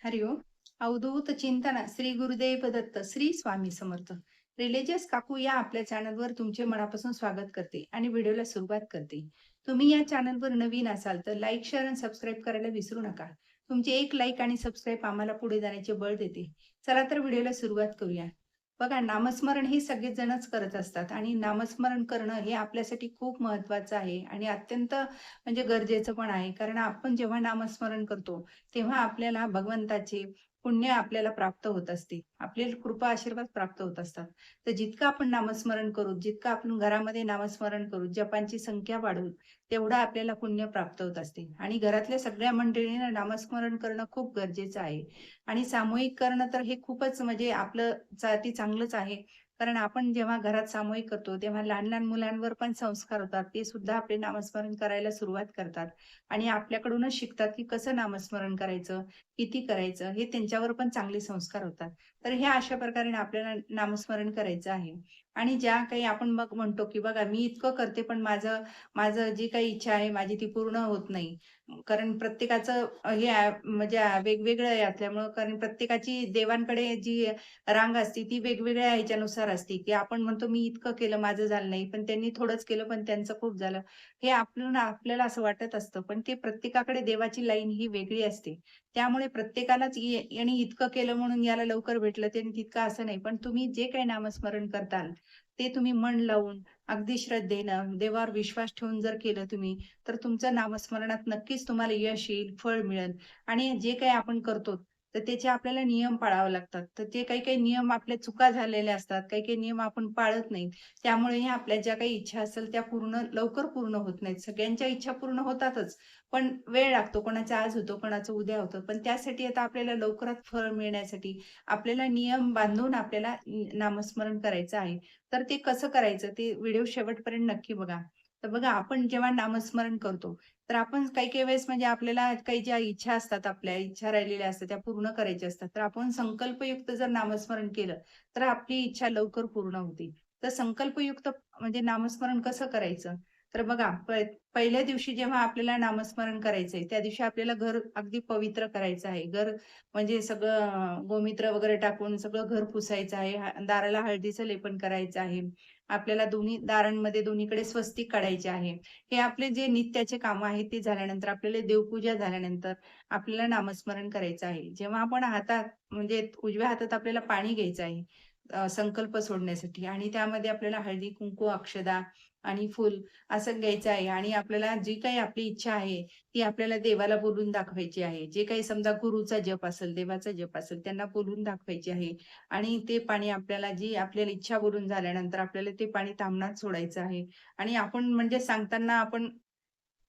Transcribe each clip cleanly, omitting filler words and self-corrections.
हरिओम. अवधूत चिंतन श्री गुरुदेव दत्त श्री स्वामी समर्थ. रिलिजियस काकू या आपल्या चॅनलवर तुमचे मनापासून स्वागत करते आणि व्हिडिओला सुरुवात करते. तुम्ही या चॅनलवर नवीन असाल तर लाईक, शेअर आणि सबस्क्राईब करायला विसरू नका. तुमचे एक लाईक आणि सबस्क्राईब आम्हाला पुढे जाण्याचे बळ देते. चला तर व्हिडिओला सुरुवात करूया. बघा, नामस्मरण हे सगळेच जणच करत असतात आणि नामस्मरण करणं हे आपल्यासाठी खूप महत्त्वाचं आहे आणि अत्यंत म्हणजे गरजेचं पण आहे. कारण आपण जेव्हा नामस्मरण करतो तेव्हा आपल्याला भगवंताचे पुण्य आपल्याला प्राप्त होत असते. आपल्याला कृपा आशीर्वाद प्राप्त होत असतात. तर जितकं आपण नामस्मरण करू, जितकं आपण घरामध्ये नामस्मरण करू, जपांची संख्या वाढवू, तेवढं आपल्याला पुण्य प्राप्त होत असते. आणि घरातल्या सगळ्या मंडळींना नामस्मरण करणं खूप गरजेचं आहे. आणि सामूहिक करणं तर हे खूपच म्हणजे आपलं साठी चांगलंच आहे. कारण आपण जेव्हा घरात सामूहिक करतो, तेव्हा लहान-लहान मुलांवर पण संस्कार होतात. ते सुद्धा आपले नामस्मरण करायला सुरुवात करतात. आणि आपल्याकडूनच शिकतात, की कसं नामस्मरण करायचं, किती करायचं, हे त्यांच्यावर पण चांगले संस्कार होतात. तर ह्या अशा प्रकारे आपल्याला नामस्मरण करायचं आहे. आणि ज्या काही आपण मग म्हणतो, की बघा मी इतकं करते, पण माझं माझं जी काही इच्छा आहे, माझी ती पूर्ण होत नाही. कारण प्रत्येकाचं हे म्हणजे वेगवेगळं आहे असल्यामुळं, कारण प्रत्येकाची देवांकडे जी रांग असते, ती वेगवेगळ्या ह्याच्यानुसार असते, की आपण म्हणतो, "मी इतकं केलं, माझं झालं नाही." पण त्यांनी थोडंच केलं, पण त्यांचं खूप झालं. हे आपल्याला असं वाटत असतं, पण ते प्रत्येकाकडे देवाची लाईन ही वेगळी असते. त्यामुळे प्रत्येकालाच याने इतकं केलं म्हणून याला लवकर भेटलं, त्याने तितकं असं नाही. पण तुम्ही जे काही नामस्मरण करताल, ते तुम्ही मन लावून, अगदी श्रद्धेनं, देवावर विश्वास ठेवून जर केलं तुम्ही, तर तुमचं नामस्मरणात नक्कीच तुम्हाला यश येईल, फळ मिळेल. आणि जे काही आपण करतो, तर त्याचे आपल्याला नियम पाळावे लागतात. तर ते काही-काही नियम आपल्या चुका झालेल्या असतात, काही-काही नियम आपण पाळत नाही. त्यामुळेही आपल्या ज्या काही इच्छा असेल त्या लवकर पूर्ण होत नाहीत. सगळ्यांच्या इच्छा पूर्ण होतातच, पण वेळ लागतो. कोणाचा आज होतो, कोणाचं उद्या होतं. पण त्यासाठी आता आपल्याला लवकरात फळ मिळण्यासाठी आपल्याला नियम बांधून आपल्याला नामस्मरण करायचं आहे. तर ते कसं करायचं ते व्हिडिओ शेवटपर्यंत नक्की बघा. तर बघा, आपण जेव्हा नामस्मरण करतो, तर आपण काही-काही वेळेस म्हणजे आपल्याला काही ज्या इच्छा असतात, आपल्या इच्छा राहिलेल्या असतात त्या पूर्ण करायच्या असतात. तर आपण संकल्पयुक्त जर नामस्मरण केलं, तर आपली इच्छा लवकर पूर्ण होते. तर संकल्पयुक्त म्हणजे नामस्मरण कसं करायचं? तर बघा, पहिल्या दिवशी जेव्हा आपल्याला नामस्मरण करायचंय, त्या दिवशी आपल्याला घर अगदी पवित्र करायचं आहे. घर म्हणजे सगळं गोमित्र वगैरे टाकून सगळं घर पुसायचं आहे. दाराला हळदीचं लेपन करायचं आहे. आपल्याला दोन्ही दारांमध्ये दोन्हीकडे स्वस्तिक काढायचे आहे. हे आपले जे नित्याचे कामं आहेत ते झाल्यानंतर, आपल्याला देवपूजा झाल्यानंतर आपल्याला नामस्मरण करायचं आहे. जेव्हा आपण हातात म्हणजे उजव्या हातात आपल्याला पाणी घ्यायचं आहे संकल्प सोडण्यासाठी आणि त्यामध्ये आपल्याला हळदी, कुंकू, अक्षदा आणि फूल असं घ्यायचं आहे आणि आपल्याला जी काही आपली इच्छा आहे, ती आपल्याला देवाला बोलून दाखवायची आहे. जे काही समजा गुरूचा जप असेल, देवाचा जप असेल, त्यांना बोलून दाखवायची आहे आणि ते पाणी आपल्याला जी आपल्याला इच्छा बोलून झाल्यानंतर आपल्याला ते पाणी ताम्हणात सोडायचं आहे आणि आपण म्हणजे सांगताना आपण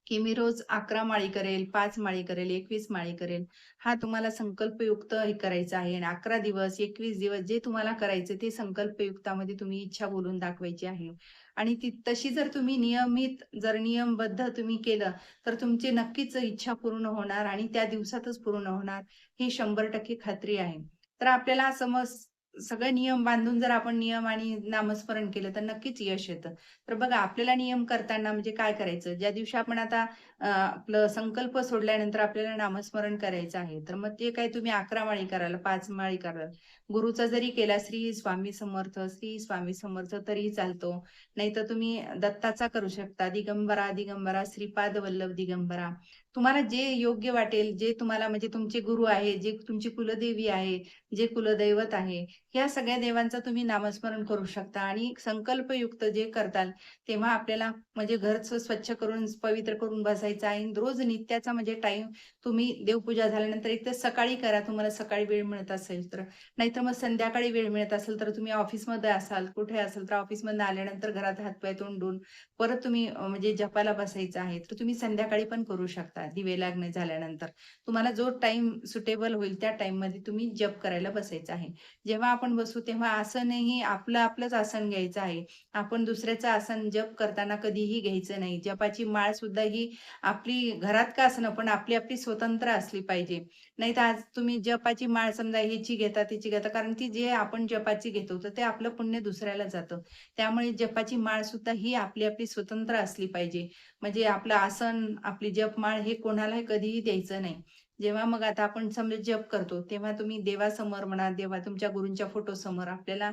की मी रोज 11 माळी करेल, 5 माळी करेल, 21 माळी करेल. हा तुम्हाला संकल्पयुक्त हे करायचा आहे आणि 11 दिवस, 21 दिवस जे तुम्हाला करायचे ते संकल्पयुक्तामध्ये तुम्ही इच्छा बोलून दाखवायची आहे. आणि ती तशी जर तुम्ही नियमित जर नियमबद्ध तुम्ही केलं, तर तुमची नक्कीच इच्छा पूर्ण होणार आणि त्या दिवसातच पूर्ण होणार, ही 100% खात्री आहे. तर आपल्याला समज सगळे नियम बांधून जर आपण नियम आणि नामस्मरण केलं, तर नक्कीच यश येतं. तर बघा, आपल्याला नियम करताना म्हणजे काय करायचं? ज्या दिवशी आपण आता आपलं संकल्प सोडल्यानंतर आपल्याला नामस्मरण करायचं आहे. तर मग ते काय तुम्ही 11 माळी कराल, 5 माळी कराल. गुरुचा जरी केला श्री स्वामी समर्थ, श्री स्वामी समर्थ तरीही चालतो. नाहीतर तुम्ही दत्ताचा करू शकता. दिगंबरा, दिगंबरा, श्रीपाद वल्लभ दिगंबरा. तुम्हाला जे योग्य वाटेल, जे तुम्हाला म्हणजे तुमचे गुरु आहे, जे तुमची कुलदेवी आहे, जे कुलदैवत आहे, ह्या सगळ्या देवांचं तुम्ही नामस्मरण करू शकता आणि संकल्पयुक्त जे करताल, तेव्हा आपल्याला म्हणजे घरचं स्वच्छ करून, पवित्र करून बसायचं आहे. रोज नित्याचा म्हणजे टाईम तुम्ही देवपूजा झाल्यानंतर एक तर सकाळी करा, तुम्हाला सकाळी वेळ मिळत असेल तर. नाहीतर मग संध्याकाळी वेळ मिळत असेल तर तुम्ही ऑफिसमध्ये असाल, कुठे असाल तर ऑफिसमधनं आल्यानंतर घरात हात तोंड धुवून परत तुम्ही म्हणजे जपायला बसायचं आहे, तर तुम्ही संध्याकाळी पण करू शकता दिवे लागणे झाल्यानंतर. तुम्हाला जो टाईम सुटेबल होईल त्या टाईममध्ये तुम्ही जप करायला बसायचं आहे. जेव्हा आपण बसू तेव्हा आसनही आपलंच आसन घ्यायचं आहे. आपण दुसऱ्याचं आसन जप करताना कधीही घ्यायचं नाही. जपाची माळ सुद्धा ही आपली घरात का असेना, पण आपली स्वतंत्र असली पाहिजे. नाहीतर आज तुम्ही जपाची माळ समजा ह्याची घेता, त्याची घेता, कारण ती जे आपण जपाची घेतो, तर ते आपलं पुण्य दुसऱ्याला जातं. त्यामुळे जपाची माळ सुद्धा ही आपली स्वतंत्र असली पाहिजे. म्हणजे आपलं आसन, आपली जपमाळ हे कोणालाही कधीही द्यायचं नाही. जेव्हा मग आता आपण समजा जप करतो, तेव्हा तुम्ही देवासमोर म्हणा, देवा तुमच्या गुरूंच्या फोटोसमोर आपल्याला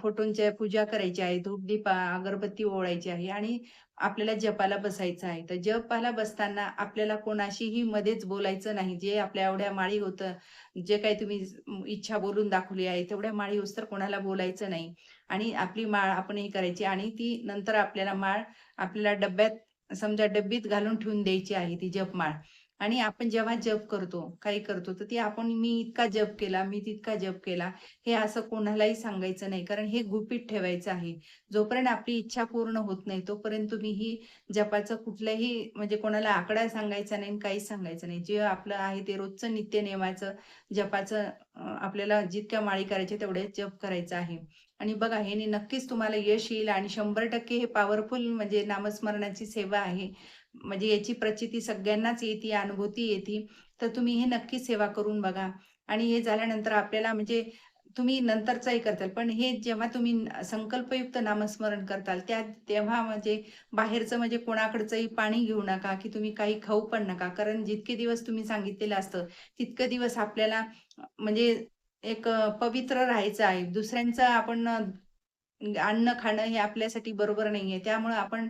फोटोंची पूजा करायची आहे, धूप-दीप, अगरबत्ती ओवाळायची आहे आणि आपल्याला जपाला बसायचं आहे. तर जपाला बसताना आपल्याला कोणाशीही मध्येच बोलायचं नाही. जे आपल्या एवढ्या माळी होतं, जे काही तुम्ही इच्छा बोलून दाखवली आहे, तेवढ्या माळी होईस्तोवर कोणाला बोलायचं नाही आणि आपली माळ आपण हे करायची आणि ती नंतर आपल्याला माळ आपल्याला डब्यात समजा डब्बीत घालून ठेवून द्यायची आहे ती जपमाळ. आणि आपण जेव्हा जप करतो, काही करतो, तर ती आपण मी इतका जप केला, मी तितका जप केला, हे असं कोणालाही सांगायचं नाही. कारण हे गुपित ठेवायचं आहे. जोपर्यंत आपली इच्छा पूर्ण होत नाही, तोपर्यंत तुम्ही ही जपाचं कुठलंही म्हणजे कोणाला आकडा सांगायचा नाही, काहीच सांगायचं नाही. जे आपलं आहे ते रोजचं नित्यनेमाचं जपाचं आपल्याला जितक्या माळी करायच्या तेवढे जप करायचं आहे. आणि बघा ह्याने नक्कीच तुम्हाला यश येईल आणि 100% हे पॉवरफुल म्हणजे नामस्मरणाची सेवा आहे. म्हणजे याची प्रचिती सगळ्यांनाच येते, अनुभूती येते. तर तुम्ही हे नक्की सेवा करून बघा आणि हे झाल्यानंतर आपल्याला म्हणजे तुम्ही नंतरचंही करताल. पण हे जेव्हा तुम्ही संकल्पयुक्त नामस्मरण करताल, तेव्हा म्हणजे बाहेरचं म्हणजे कोणाकडचंही पाणी घेऊ नका, की तुम्ही काही खाऊ पण नका. कारण जितके दिवस तुम्ही सांगितलेलं असतं, तितके दिवस आपल्याला म्हणजे एक पवित्र राहायचं आहे. दुसऱ्यांचं आपण अन्न खाणं हे आपल्यासाठी बरोबर नाहीये. त्यामुळं आपण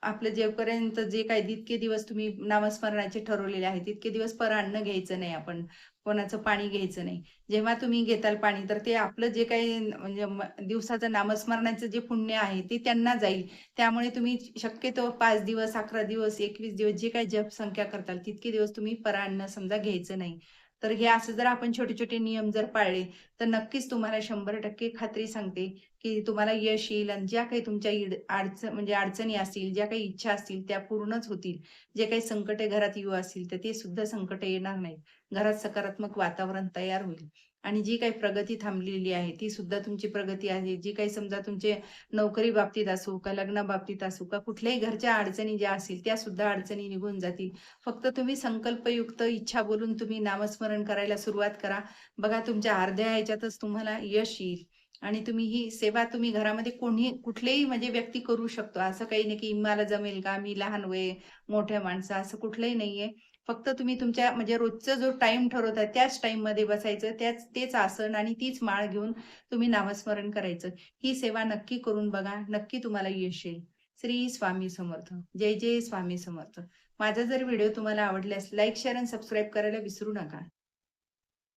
आपलं जेपर्यंत जे काही जितके दिवस तुम्ही नामस्मरणाचे ठरवलेले आहेत, तितके दिवस अन्न घ्यायचं नाही आपण. कोणाचं पाणी घ्यायचं नाही. जेव्हा तुम्ही घेताल पाणी, तर ते आपलं जे काही म्हणजे दिवसाचं नामस्मरणाचं जे पुण्य आहे, ते त्यांना जाईल. त्यामुळे तुम्ही शक्यतो 5 दिवस, 11 दिवस, 21 दिवस जे काही जप संख्या करताल, तितके दिवस तुम्ही अन्न समजा घ्यायचं नाही. तर हे असं जर आपण छोटे-छोटे नियम जर पाळले, तर नक्कीच तुम्हाला 100% खात्री सांगते, की तुम्हाला यश येईल आणि ज्या काही तुमच्या म्हणजे अडचणी असतील, ज्या काही इच्छा असतील त्या पूर्णच होतील. जे काही संकटे घरात येऊ असतील, तर ते सुद्धा संकट येणार नाहीत. घरात सकारात्मक वातावरण तयार होईल आणि जी काही प्रगती थांबलेली आहे, ती सुद्धा तुमची प्रगती आहे. जी काही समजा तुमचे नोकरी बाबतीत असो, का लग्ना बाबतीत असो, का कुठल्याही घरच्या अडचणी ज्या असतील, त्या सुद्धा अडचणी निघून जातील. फक्त तुम्ही संकल्पयुक्त इच्छा बोलून तुम्ही नामस्मरण करायला सुरुवात करा. बघा तुमच्या अर्ध्या ह्याच्यातच तुम्हाला यश येईल. आणि तुम्ही ही सेवा तुम्ही घरामध्ये कोणी कुठलेही म्हणजे व्यक्ती करू शकतो. असं काही नाही, की मला जमेल का? मी लहान वय, मोठ्या माणसं असं कुठलंही नाहीये. फक्त तुम्ही तुमच्या म्हणजे रोजचा जो टाईम ठरवताय त्याच टाईममध्ये बसायचं. तेच आसन आणि तीच माळ घेऊन तुम्ही नामस्मरण करायचं. ही सेवा नक्की करून बघा. नक्की तुम्हाला यश येईल. श्री स्वामी समर्थ. जय जय स्वामी समर्थ. माझा जर व्हिडिओ तुम्हाला आवडल्यास लाईक, शेअर आणि सबस्क्राईब करायला विसरू नका.